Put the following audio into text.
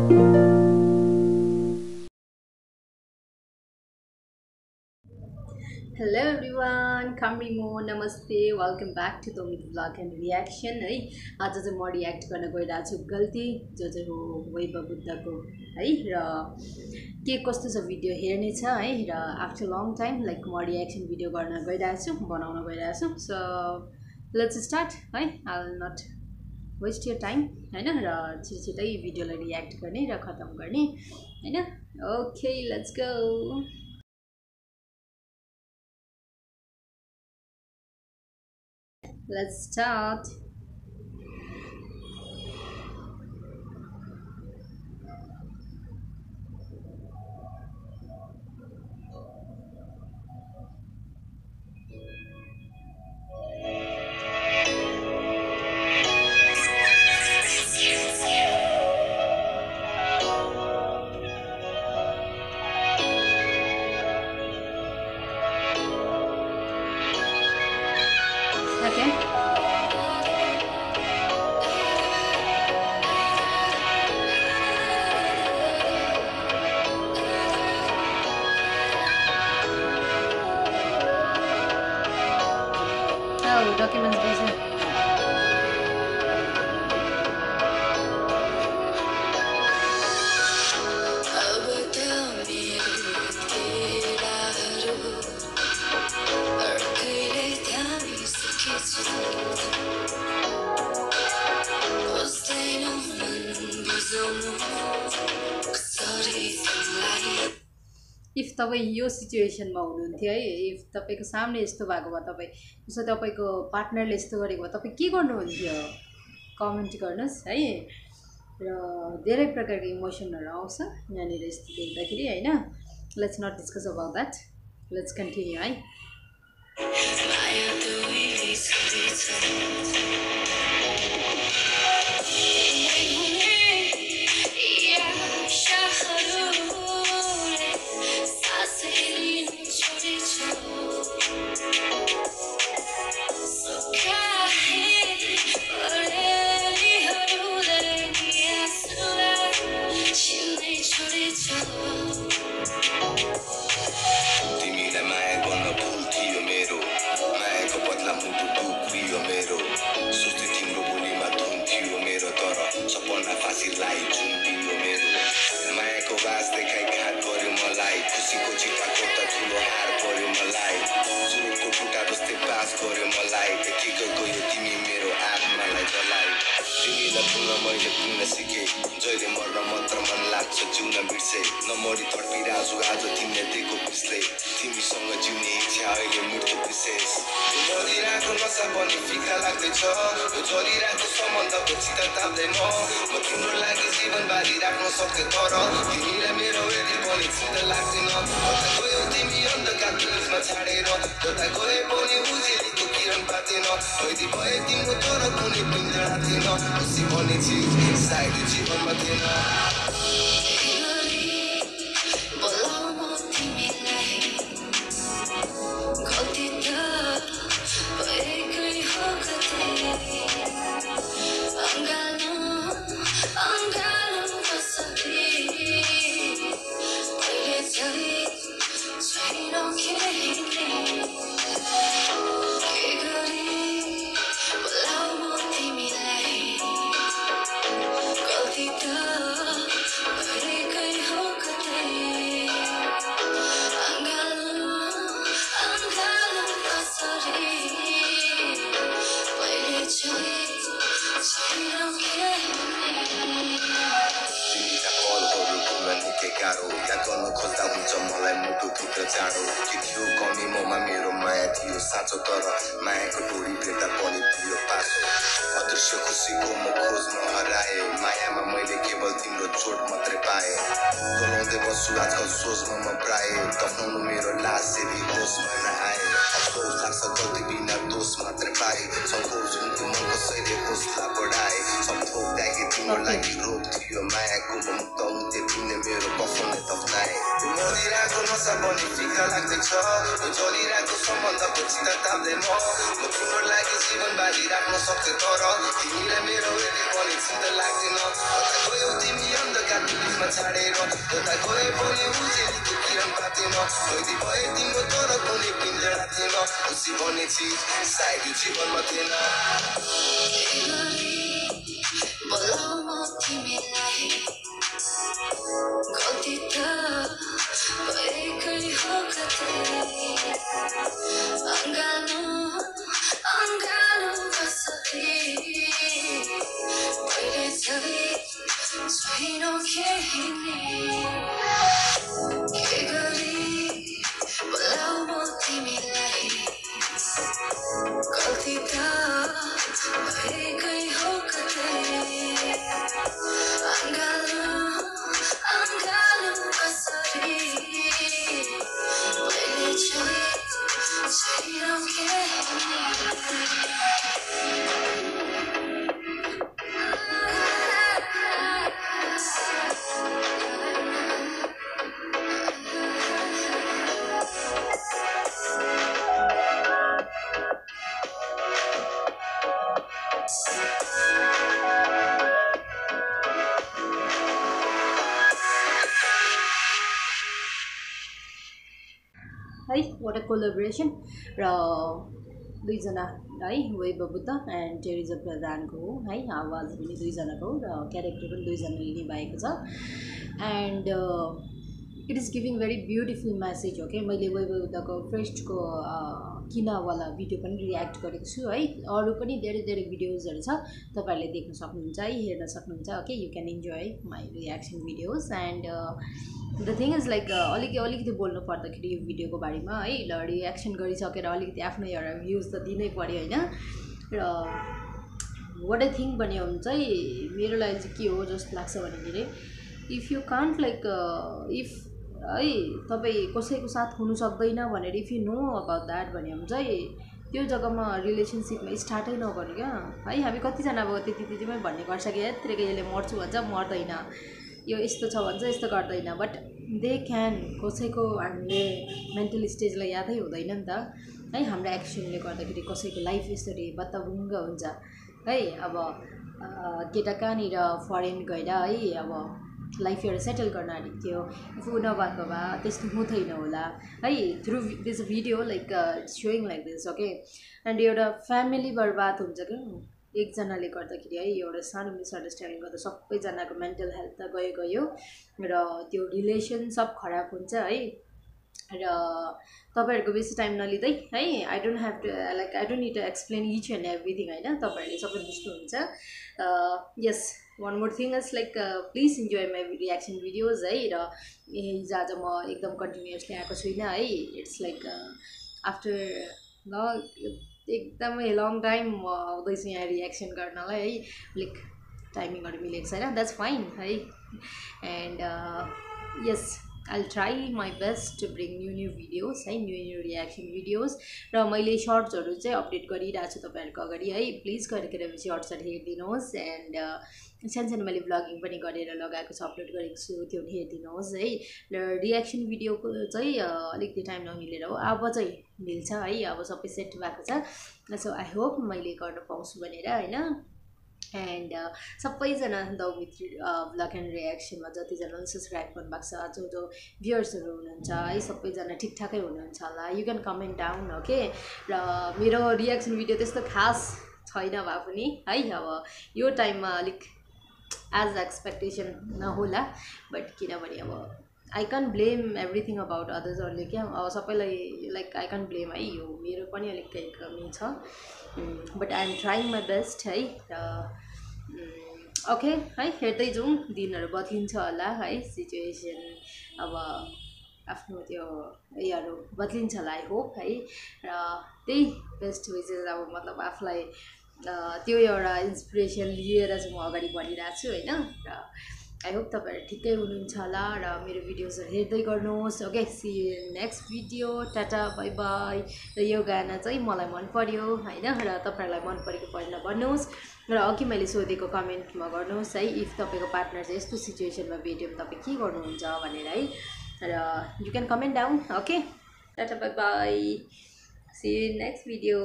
Hello everyone, Kamrimo, Namaste, welcome back to Tomit Vlog and Reaction. है आज चाहिँ म रियाक्ट गर्न गइरहेको छु गल्ती जो चाहिँ हो वैभव बुद्धको है र के कस्तो छ भिडियो हेर्ने छ है र आफ्टर लङ टाइम लाइक म रियाक्सन भिडियो गर्न गइरहेको छु बनाउन गइरहेको छु सो लेट्स स्टार्ट है I will not waste your time हैन र छिटै भिडियोलाई रियाक्ट गर्ने र खतम गर्ने हैन okay let's go Let's start. Okay. Oh, documents busy. If तपाईं यो सिचुएसनमा हुनुहुन्थ्यो है इफ तपाईको सामने यस्तो भएको भए तपाईं जस्तो तपाईको पार्टनरले यस्तो गरेको भए तपाईं के गर्नुहुन्थ्यो कमेन्ट गर्नुस् है र धेरै प्रकारको इमोसनहरु आउँछ यहाँनिर यस्तो देख्दाखेरि हैन let's not discuss about that let's continue है मैले पुग्न सिके जहिले मर्न मात्र मन लाग्छ जिउन बिर्से नमरी तडपिराजु आज तिमीले दिएको पिसले तिमीसँग जिउने इच्छा अहिले मृत्यु विशेष मरिरहेको नसा पनि फिका लाग्दैछ यो चलिरहेको सम्बन्धको चिता ताप्दैन म तिम्रो लागि जीवन बारी राख्न सक्थे तर तिमीलाई मेरो यति पनि चिन्ता लाग्दैन कता गयो तिमी अन्धकार पुलिसमा छाडेर कता गए पनि उजेलीको किरण पातेन कैदी भए तिम्रो तर कुनै पिञ्जरा थिएन खुसी भन्ने चिज सायद जीवनमा थिएन थियो साँचो तर मायाको डोरी भेट्दा पनि थियो पासो अदृश्य खुसीको म खोज्न हराए मायामा मैले केवल तिम्रो चोट मात्रै पाए डोलाउँदै बस्छु आजकल सोचमा म प्राय दफनाउनु मेरो लास यदि होसमा नआए अफसोस लाग्छ गल्ती बिना दोष मात्रै पाए सङ्कोच हुन्थ्यो मन कसैले हौसला बढाए सब थोक त्यागे तिम्रो लागि रोग थियो मायाको म मुक्त हुन्थे तिमीले मेरो कफनले दफनाए मरिरहेको नसा पनि फिका लाग्दैछ यो चलिरहेको सम्बन्धको चिता ताप्दैन म तिम्रो लागि जीवन बारी राख्न सक्थे तर तिमीलाई मेरो यति पनि चिन्ता लाग्दैन कता गयौ तिमी अन्धकार आकाशमा छाडेर यता गए पनि उजेलीको किरण पातेन कैदी भए तिम्रो तर कुनै पिञ्जरा थिएन खुसी भन्ने चिज सायद यो जीवनमा थिएन गल्ती त भएकै हो कतै अङ्गालो कसरी मैले चाहिँ छैनौ केही नै के गरी बोलाऊ म तिमीलाई गल्ती त भएकै हो कतै अङ्गालो कसरी मैले चाहिँ छैनौ केही नै है what a collaboration र दुईजना है वेब बुद्ध एन्ड टेरिजा प्रधानको हो है आवाज पनि दुईजनाको र क्यारेक्टर पनि दुईजनाले निभाएको छ and it is giving very beautiful message हो कि मैले वेब बुद्धको फर्स्टको किनावाला भिडियो पनि रियाक्ट गरेको छु है अरू पनि धेरै धेरै भिडियोजहरू छ तपाईँहरूले देख्न सक्नुहुन्छ है हेर्न सक्नुहुन्छ okay you can enjoy my reaction videos and the thing is like अलिकति बोल्नु पर्दाखेरि यो भिडियोको बारेमा है ल रियाक्सन गरिसकेर अलिकति आफ्नो एउटा भ्युज त दिनै पऱ्यो होइन र वाट आई थिङ्क भन्यो भने चाहिँ मेरो लागि चाहिँ के हो जस्तो लाग्छ भन्दाखेरि if you can't like if है तपाईँ कसैको साथ हुनु सक्दैन भनेर if you know about that भन्यो भने चाहिँ त्यो जग्गामा रिलेसनसिपमा स्टार्टै नगर्नु क्या है हामी कतिजना अब त्यतिमै भन्ने गर्छ कि यत्तिकै यसले मर्छु भन्छ मर्दैन यो यस्तो छ भन्छ यस्तो गर्दैन बट दे क्यान कसैको हामीले मेन्टल स्टेजलाई यादै हुँदैन नि त है हाम्रो एक्सनले गर्दाखेरि कसैको लाइफ यसरी बत्तभुङ्ग हुन्छ है अब केटा कहाँनिर फरेन गएर है अब लाइफ एउटा सेटल गर्न आँटेको थियो इफ ऊ नभएको भए त्यस्तो हुँदैन होला है through this video like showing like this okay and एउटा फ्यामिली बर्बाद हुन्छ क्या एकजनाले गर्दाखेरि है एउटा सानो मिसअन्डरस्ट्यान्डिङ गर्दा सबैजनाको मेन्टल हेल्थ त गयो र त्यो रिलेसन सब खराब हुन्छ है र तपाईँहरूको बेसी टाइम नलिँदै है I don't have to like I don't need to explain each and everything होइन तपाईँहरूले सबै बुझ्नुहुन्छ यस one more thing is like please enjoy my reaction videos है र हिजो आज म एकदम कन्टिन्युसली आएको छुइनँ है इट्स लाइक आफ्टर ल एकदमै लङ टाइम म आउँदैछु यहाँ रियाक्सन गर्नलाई है लाइक टाइमिङहरू मिलेको छैन द्याट्स फाइन है and yes I'll try my best to bring new videos है new reaction videos र मैले सर्ट्सहरू चाहिँ अपडेट गरिरहेको छु तपाईँहरूको अगाडि है प्लिज गरेर सर्ट्सहरू हेरिदिनुहोस् एन्ड सानो मैले ब्लगिङ पनि गरेर लगाएको छु अपलोड गरेको छु त्यो हेरिदिनुहोस् है र रियाक्सन भिडियोको चाहिँ अलिकति टाइम नमिलेर हो अब चाहिँ मिल्छ है अब सबै सेट भएको छ सो आई होप मैले गर्न पाउँछु भनेर होइन एन्ड सबैजना द मित्री ब्लग एन्ड रियाक्सनमा जतिजना सब्सक्राइब गर्नुभएको छ जो भ्युअर्सहरू हुनुहुन्छ है सबैजना ठिकठाकै हुनुहुन्छ होला you can comment down okay र मेरो रियाक्सन भिडियो त्यस्तो खास छैन भए पनि है अब यो टाइममा अलिक एज एक्सपेक्टेसन नहोला बट किनभने अब I can blame everything about अदर्सहरूले क्या अब सबैलाई लाइक आई क्यान ब्लेम है यो मेरो पनि अलिक केही कमी छ but I am trying my best है ओके है हेर्दै जाउँ दिनहरू बदलिन्छ होला है सिचुएसन अब आफ्नो त्यो उयोहरू बदलिन्छ होला आई होप है र त्यही बेस्ट विसेस अब मतलब आफूलाई त्यो एउटा इन्सपिरेसन लिएर चाहिँ म अगाडि बढिरहेको छु होइन र आई होप तपाईँहरू ठिकै हुनुहुन्छ होला र मेरो भिडियोजहरू हेर्दै गर्नुहोस् okay see next video tata bye bye र यो गाना चाहिँ मलाई मन पर्यो होइन र तपाईँहरूलाई मन परेको परेन भन्नुहोस् र अघि मैले सोधेको कमेन्टमा गर्नुहोस् है इफ तपाईँको पार्टनर चाहिँ यस्तो सिचुएसनमा भेट्यो भने तपाईँ के गर्नुहुन्छ भनेर है र you can comment down okay tata bye bye see next video